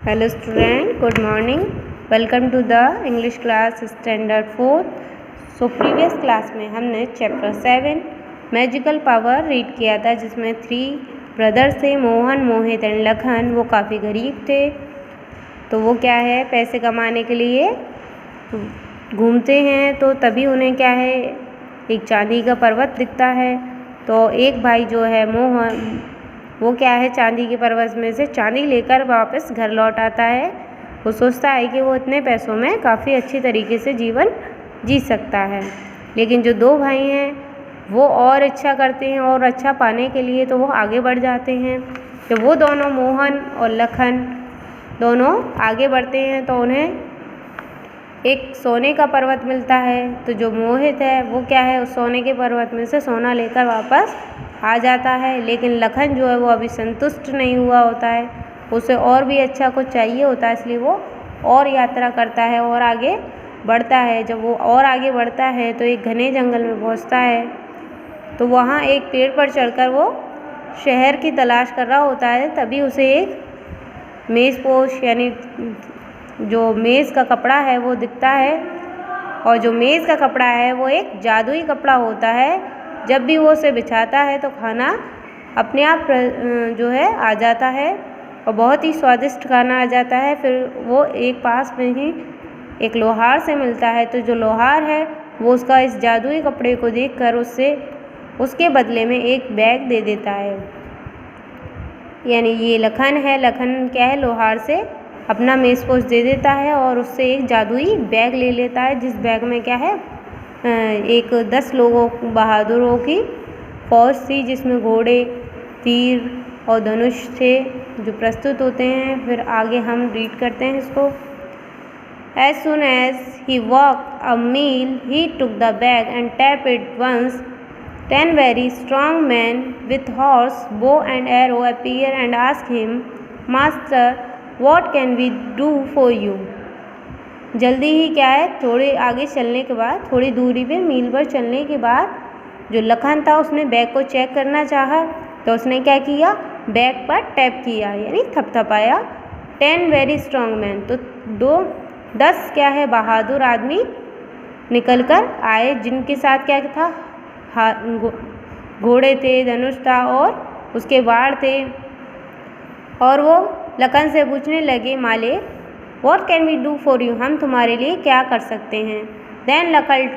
Hello student, good morning. Welcome to the English class standard 4th. So previous class में हमने chapter 7 magical power read किया था, जिसमें 3 brothers थे, मोहन, मोहित and Lakhan. वो काफ़ी गरीब थे, तो वो क्या है, पैसे कमाने के लिए घूमते हैं। तो तभी उन्हें क्या है, एक चांदी का पर्वत दिखता है। तो एक भाई जो है मोहन, वो क्या है, चांदी के पर्वत में से चांदी लेकर वापस घर लौट आता है। वो सोचता है कि वो इतने पैसों में काफ़ी अच्छी तरीके से जीवन जी सकता है। लेकिन जो 2 भाई हैं वो और इच्छा करते हैं, और अच्छा पाने के लिए तो वो आगे बढ़ जाते हैं। तो वो दोनों, मोहन और लखन, दोनों आगे बढ़ते हैं तो उन्हें एक सोने का पर्वत मिलता है। तो जो मोहित है वो क्या है, उस सोने के पर्वत में से सोना लेकर वापस आ जाता है। लेकिन लखन जो है वो अभी संतुष्ट नहीं हुआ होता है, उसे और भी अच्छा कुछ चाहिए होता है, इसलिए वो और यात्रा करता है और आगे बढ़ता है। जब वो और आगे बढ़ता है तो एक घने जंगल में पहुंचता है। तो वहाँ एक पेड़ पर चढ़कर वो शहर की तलाश कर रहा होता है। तभी उसे एक मेज़पोश यानी जो मेज़ का कपड़ा है वो दिखता है। और जो मेज़ का कपड़ा है वो एक जादुई कपड़ा होता है। जब भी वो उसे बिछाता है तो खाना अपने आप जो है आ जाता है, और बहुत ही स्वादिष्ट खाना आ जाता है। फिर वो एक पास में ही एक लोहार से मिलता है। तो जो लोहार है वो उसका इस जादुई कपड़े को देखकर उसके बदले में एक बैग दे देता है। यानी ये लखन है, लखन क्या है, लोहार से अपना मेज़पोश दे देता है और उससे एक जादुई बैग ले लेता है, जिस बैग में क्या है, एक 10 लोगों बहादुरों की फौज थी, जिसमें घोड़े, तीर और धनुष थे जो प्रस्तुत होते हैं। फिर आगे हम रीड करते हैं इसको। As soon as he walked a mile, he took the bag and tapped it once. 10 very strong men with horse, bow and arrow appeared and asked him, Master, what can we do for you? जल्दी ही क्या है, थोड़े आगे चलने के बाद, थोड़ी दूरी पे मील भर चलने के बाद जो लखन था उसने बैग को चेक करना चाहा। तो उसने क्या किया, बैग पर टैप किया यानी थपथपाया। 10 वेरी स्ट्रॉन्ग मैन, तो 10 क्या है, बहादुर आदमी निकल कर आए, जिनके साथ क्या था, घोड़े थे, धनुष था और उसके वाड़ थे। और वो लखन से पूछने लगे, मालिक, What can we do for you? हम तुम्हारे लिए क्या कर सकते हैं? Then Lakhan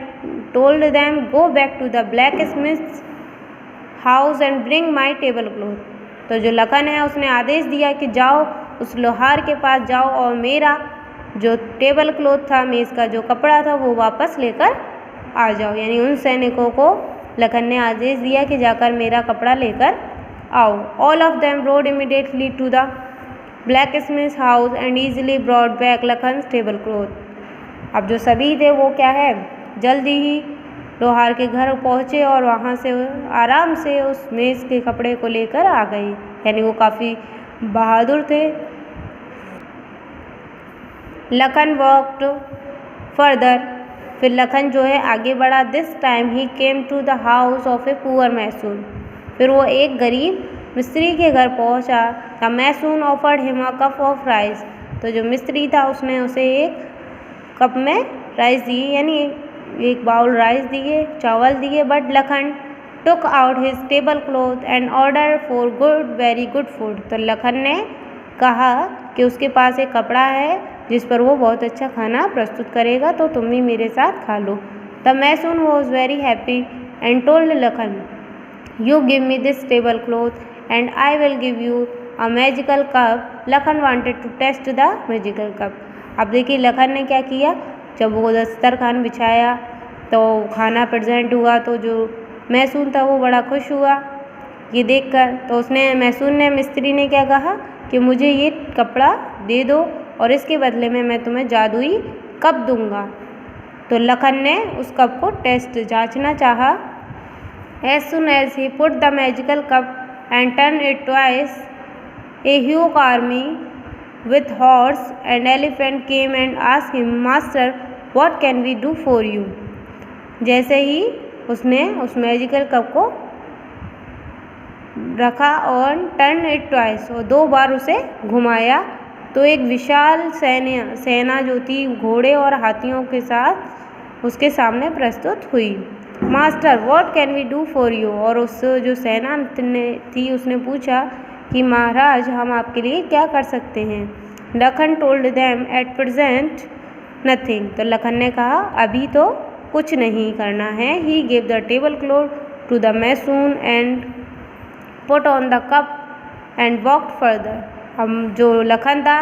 told them, Go back to the blacksmith's house and bring my tablecloth. तो जो लखन है उसने आदेश दिया कि जाओ उस लोहार के पास जाओ और मेरा जो टेबल क्लॉथ था, मेज़ का जो कपड़ा था, वो वापस लेकर आ जाओ। यानी उन सैनिकों को लखन ने आदेश दिया कि जाकर मेरा कपड़ा लेकर आओ। All of them rode immediately to the blacksmith's house and easily brought back Lakhan's tablecloth. अब जो सभी थे वो क्या है, जल्दी ही लोहार के घर पहुँचे और वहाँ से आराम से उस मेज़ के कपड़े को लेकर आ गए। यानी वो काफ़ी बहादुर थे। लखन वॉक्ड फर्दर, फिर लखन जो है आगे बढ़ा। This time he came to the house of a poor mason, फिर वो एक गरीब मिस्त्री के घर पहुंचा। The mason offered him a cup of rice, तो जो मिस्त्री था उसने उसे एक कप में राइस दिए, यानी एक बाउल राइस दिए, चावल दिए। But Lakhan took out his table cloth and order for very good food, तो लखन ने कहा कि उसके पास एक कपड़ा है जिस पर वो बहुत अच्छा खाना प्रस्तुत करेगा, तो तुम भी मेरे साथ खा लो। The mason was very happy and told Lakhan, You give me this tablecloth and I will give you a magical cup. Lakhan wanted to test the magical cup. अब देखिए लखन ने क्या किया, जब वो दस्तरखान बिछाया तो खाना प्रेजेंट हुआ, तो जो मैसून था वो बड़ा खुश हुआ ये देखकर। तो मैसून ने, मिस्त्री ने क्या कहा कि मुझे ये कपड़ा दे दो और इसके बदले में मैं तुम्हें जादुई कप दूंगा। तो लखन ने उस कप को टेस्ट जांचना चाहा। As soon as he put the magical cup and turned it twice, a huge army with horse and elephant came and asked him, Master, what can we do for you? जैसे ही उसने उस magical cup को रखा और turn it twice, और 2 बार उसे घुमाया, तो एक विशाल सेना जो थी घोड़े और हाथियों के साथ उसके सामने प्रस्तुत हुई। Master what can we do for you, और उस जो सेना थी उसने पूछा कि महाराज हम आपके लिए क्या कर सकते हैं। Lakhan told them at present nothing, तो लखन ने कहा अभी तो कुछ नहीं करना है। He gave the table cloth to the mason and put on the cup and walked further. हम जो लखन था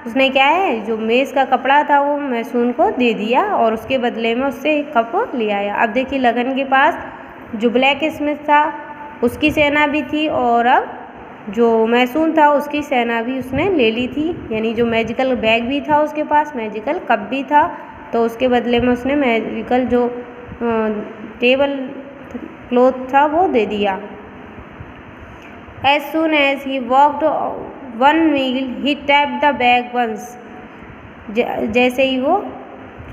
उसने क्या है, जो मेज़ का कपड़ा था वो मैसून को दे दिया और उसके बदले में उससे एक कप ले आया। अब देखिए लखन के पास जो ब्लैक स्मिथ था उसकी सेना भी थी और अब जो मैसून था उसकी सेना भी उसने ले ली थी, यानी जो मैजिकल बैग भी था उसके पास, मैजिकल कप भी था, तो उसके बदले में उसने मैजिकल जो टेबल क्लॉथ था वो दे दिया। As soon as he walked one mile, he tapped the bag once. जैसे ही वो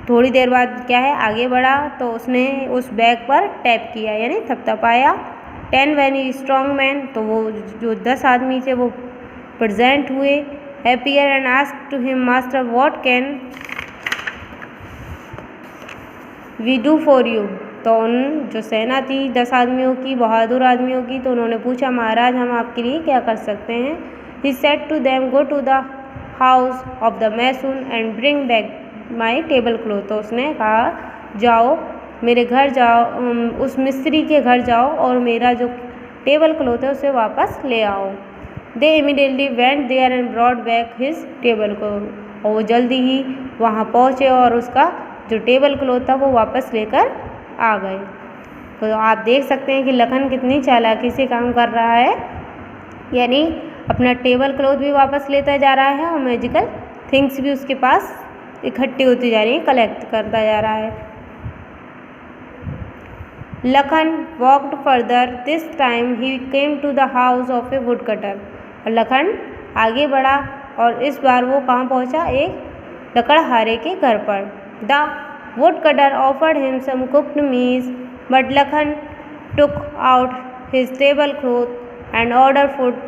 थोड़ी देर बाद क्या है आगे बढ़ा तो उसने उस बैग पर टैप किया यानी थपथपाया। 10 वेरी स्ट्रॉन्ग मैन, तो वो जो 10 आदमी थे वो प्रेजेंट हुए। Appear and asked to him master what can we do for you, तो उन जो सेना थी 10 आदमियों की, बहादुर आदमियों की, तो उन्होंने पूछा महाराज हम आपके लिए क्या कर सकते हैं। He said to them go to the house of the mason and bring back my table cloth, तो उसने कहा जाओ मेरे घर जाओ, उस मिस्त्री के घर जाओ और मेरा जो टेबल क्लॉथ है उसे वापस ले आओ। They immediately went there and brought back his table cloth, और वो जल्दी ही वहाँ पहुँचे और उसका जो टेबल क्लॉथ था वो वापस लेकर आ गए। तो आप देख सकते हैं कि लखन कितनी चालाकी से काम कर रहा है, यानी अपना टेबल क्लॉथ भी वापस लेता जा रहा है और मैजिकल थिंग्स भी उसके पास इकट्ठी होती जा रही है, कलेक्ट करता जा रहा है। Lakhan walked further, this time he came to the house of a wood cutter, और लखन आगे बढ़ा और इस बार वो कहाँ पहुँचा, एक लकड़हारे के घर पर। The woodcutter offered him some cooked meat, but Lakhan took out his tablecloth and ordered food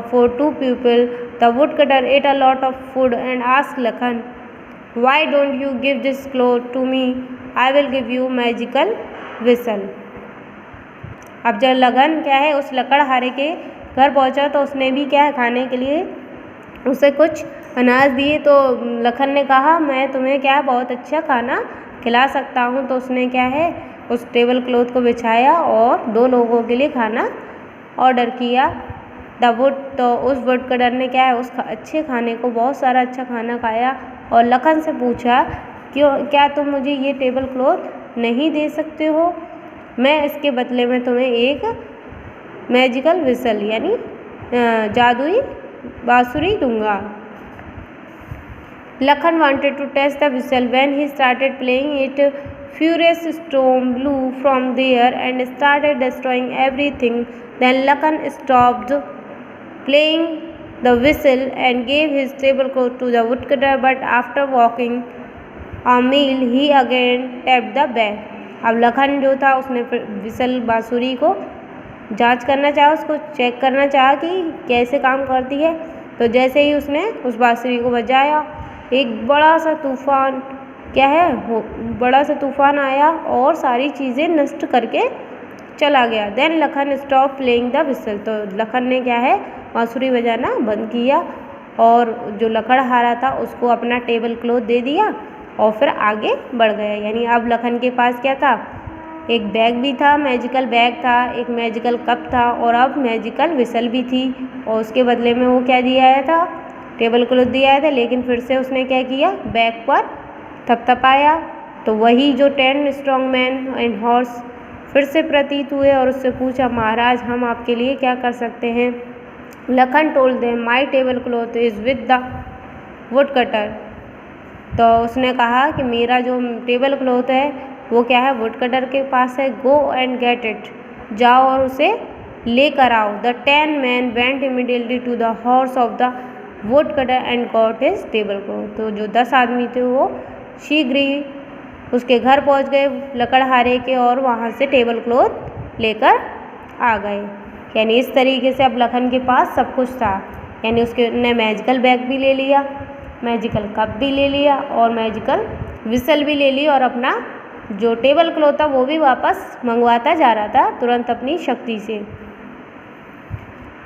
for 2 people. The woodcutter ate a lot of food and asked Lakhan, "Why don't you give this cloth to me? I will give you magical whistle." अब जब लखन क्या है उस लकड़हारे के घर पहुंचा तो उसने भी क्या है खाने के लिए उसे कुछ अनाज दिए। तो लखन ने कहा मैं तुम्हें क्या बहुत अच्छा खाना खिला सकता हूँ, तो उसने क्या है उस टेबल क्लॉथ को बिछाया और 2 लोगों के लिए खाना ऑर्डर किया। तो उस वुड कटर ने क्या है उस अच्छे खाने को, बहुत सारा अच्छा खाना खाया और लखन से पूछा क्या तुम मुझे ये टेबल क्लॉथ नहीं दे सकते हो, मैं इसके बदले में तुम्हें एक मैजिकल विसल यानी जादुई बांसुरी दूंगा। Lakhan wanted to test the whistle. When he started playing it, furious storm blew from there and started destroying everything. Then Lakhan stopped playing the whistle and gave his tablecloth to the woodcutter, but after walking a mile, he again tapped the bag. अब लखन जो था उसने whistle बांसुरी को जांच करना चाहा, उसको चेक करना चाहा कि कैसे काम करती है। तो जैसे ही उसने उस बांसुरी को बजाया एक बड़ा सा तूफान क्या है बड़ा सा तूफान आया और सारी चीज़ें नष्ट करके चला गया। Then Lakhan stop playing the whistle, तो लखन ने क्या है बांसुरी बजाना बंद किया और जो लकड़हारा था उसको अपना टेबल क्लॉथ दे दिया और फिर आगे बढ़ गया। यानी अब लखन के पास क्या था, एक बैग भी था, मैजिकल बैग था, एक मैजिकल कप था और अब मैजिकल विसल भी थी और उसके बदले में वो क्या दिया था, टेबल क्लॉथ दिया था। लेकिन फिर से उसने क्या किया, बैग पर थपथपाया तो वही जो 10 स्ट्रॉन्ग मैन एंड हॉर्स फिर से प्रतीत हुए और उससे पूछा महाराज हम आपके लिए क्या कर सकते हैं। Lakhan told them my table cloth is with the wood cutter, तो उसने कहा कि मेरा जो टेबल क्लॉथ है वो क्या है वुड कटर के पास है। गो एंड गेट इट, जाओ और उसे लेकर आओ। The 10 man went immediately to the house of the wood cutter and got his table cloth, तो जो 10 आदमी थे वो शीघ्र ही उसके घर पहुंच गए लकड़हारे के और वहाँ से टेबल क्लॉथ लेकर आ गए। यानी इस तरीके से अब लखन के पास सब कुछ था, यानी उसने मैजिकल बैग भी ले लिया, मैजिकल कप भी ले लिया और मैजिकल विसल भी ले ली और अपना जो टेबल क्लॉथ था वो भी वापस मंगवाता जा रहा था तुरंत अपनी शक्ति से।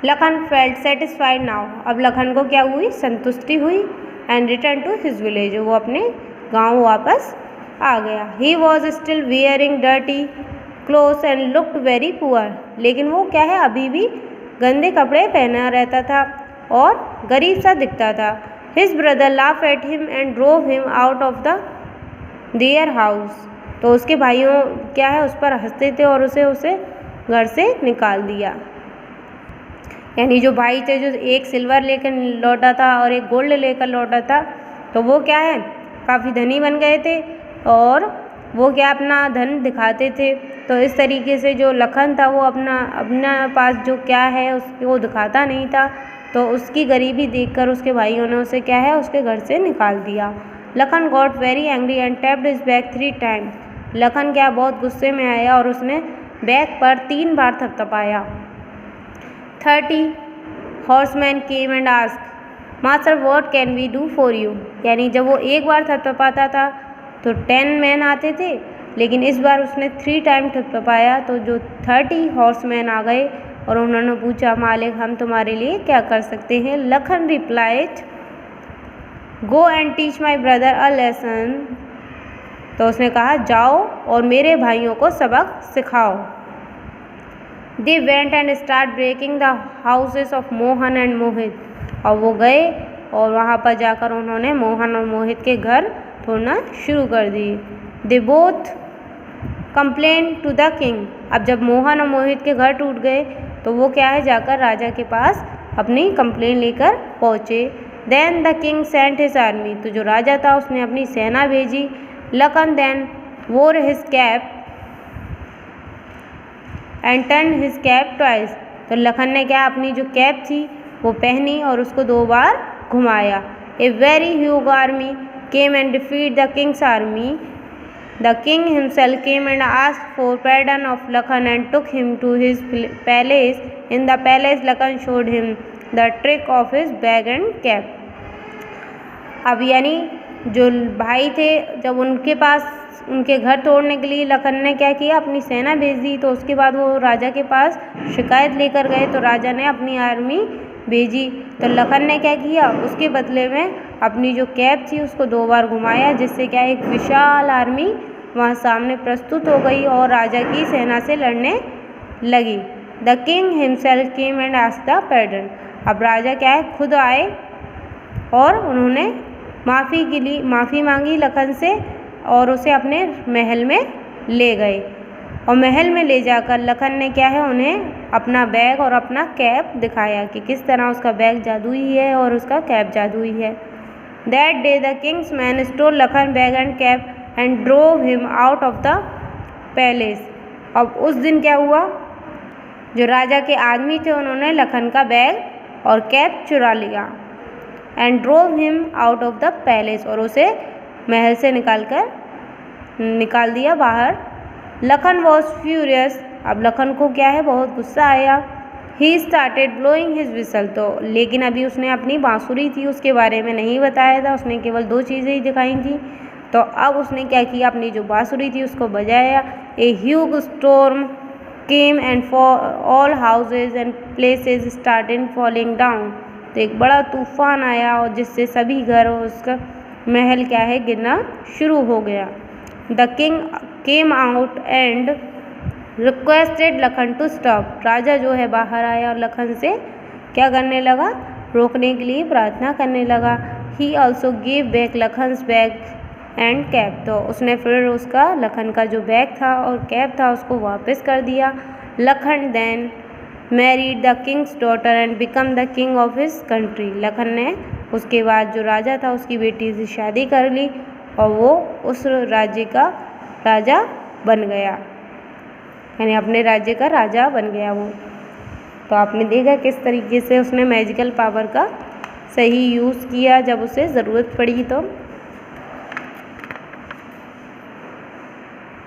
लखन फेल्ट सेटिस्फाइड नाउ, अब लखन को क्या हुई, संतुष्टि हुई। And return to his village, वो अपने गांव वापस आ गया। He was still wearing dirty clothes and looked very poor, लेकिन वो क्या है, अभी भी गंदे कपड़े पहना रहता था और गरीब सा दिखता था। His brother laugh at him and drove him out of the their house, तो उसके भाइयों क्या है उस पर हंसते थे और उसे घर से निकाल दिया। यानी जो भाई थे, जो एक सिल्वर लेकर लौटा था और एक गोल्ड लेकर लौटा था, तो वो क्या है काफ़ी धनी बन गए थे और वो क्या अपना धन दिखाते थे। तो इस तरीके से जो लखन था वो अपना पास जो क्या है उसको वो दिखाता नहीं था, तो उसकी गरीबी देखकर उसके भाइयों ने उसे क्या है उसके घर से निकाल दिया। Lakhan got very angry and tapped his bag 3 times, Lakhan क्या बहुत गुस्से में आया और उसने बैग पर 3 बार थपथपाया। 30 horseman came and ask master what can we do for you, यानी जब वो एक बार थपथपाता था तो 10 मैन आते थे, लेकिन इस बार उसने 3 टाइम थपथपाया तो जो 30 हॉर्समैन आ गए और उन्होंने पूछा मालिक हम तुम्हारे लिए क्या कर सकते हैं। Lakhan replied go and teach my brother a lesson, तो उसने कहा जाओ और मेरे भाइयों को सबक सिखाओ। They went and start breaking the houses of Mohan and Mohit, और वो गए और वहाँ पर जाकर उन्होंने मोहन और मोहित के घर तोड़ना शुरू कर दिए। They both complain to the king, अब जब मोहन और मोहित के घर टूट गए तो वो क्या है जाकर राजा के पास अपनी कंप्लेन लेकर पहुँचे। Then the king sent his army, तो जो राजा था उसने अपनी सेना भेजी। Lakhan then wore his cap and turn his cap twice, तो लखन ने क्या अपनी जो कैप थी वो पहनी और उसको 2 बार घुमाया। A very huge army came and defeat the king's army, the king himself came and asked for pardon of Lakhan and took him to his palace. In the palace Lakhan showed him the trick of his bag and cap. अब यानी जो भाई थे जब उनके पास उनके घर तोड़ने के लिए लखन ने क्या किया, अपनी सेना भेज दी, तो उसके बाद वो राजा के पास शिकायत लेकर गए तो राजा ने अपनी आर्मी भेजी। तो लखन ने क्या किया, उसके बदले में अपनी जो कैप थी उसको 2 बार घुमाया, जिससे क्या एक विशाल आर्मी वहाँ सामने प्रस्तुत हो गई और राजा की सेना से लड़ने लगी। The king himself came and asked the pardon, अब राजा क्या है खुद आए और उन्होंने माफ़ी मांगी लखन से और उसे अपने महल में ले गए। और महल में ले जाकर लखन ने क्या है उन्हें अपना बैग और अपना कैप दिखाया कि किस तरह उसका बैग जादुई है और उसका कैप जादुई है। That day the Kings man stall Lakhan bag and cap and drove him out of the palace. अब उस दिन क्या हुआ, जो राजा के आदमी थे उन्होंने लखन का बैग और कैप चुरा लिया। And drove him out of the palace, और उसे महल से निकाल दिया बाहर। लखन वॉज फ्यूरियस, अब लखन को क्या है बहुत गुस्सा आया। He started blowing his whistle, तो लेकिन अभी उसने अपनी बांसुरी थी उसके बारे में नहीं बताया था, उसने केवल 2 चीज़ें ही दिखाई थी। तो अब उसने क्या किया, अपनी जो बांसुरी थी उसको बजाया। A huge storm came and for all houses and places started falling down, तो एक बड़ा तूफान आया और जिससे सभी घर और उसका महल क्या है गिरना शुरू हो गया। The king came out and requested Lakhan to stop, राजा जो है बाहर आया और लखन से क्या करने लगा, रोकने के लिए प्रार्थना करने लगा। He also give back Lakhan's bag and cap, तो उसने फिर उसका लखन का जो बैग था और कैप था उसको वापस कर दिया। Lakhan then married the king's daughter and become the king of his country, Lakhan ने उसके बाद जो राजा था उसकी बेटी से शादी कर ली और वो उस राज्य का राजा बन गया, यानी अपने राज्य का राजा बन गया वो। तो आपने देखा किस तरीके से उसने मैजिकल पावर का सही यूज़ किया जब उसे ज़रूरत पड़ी। तो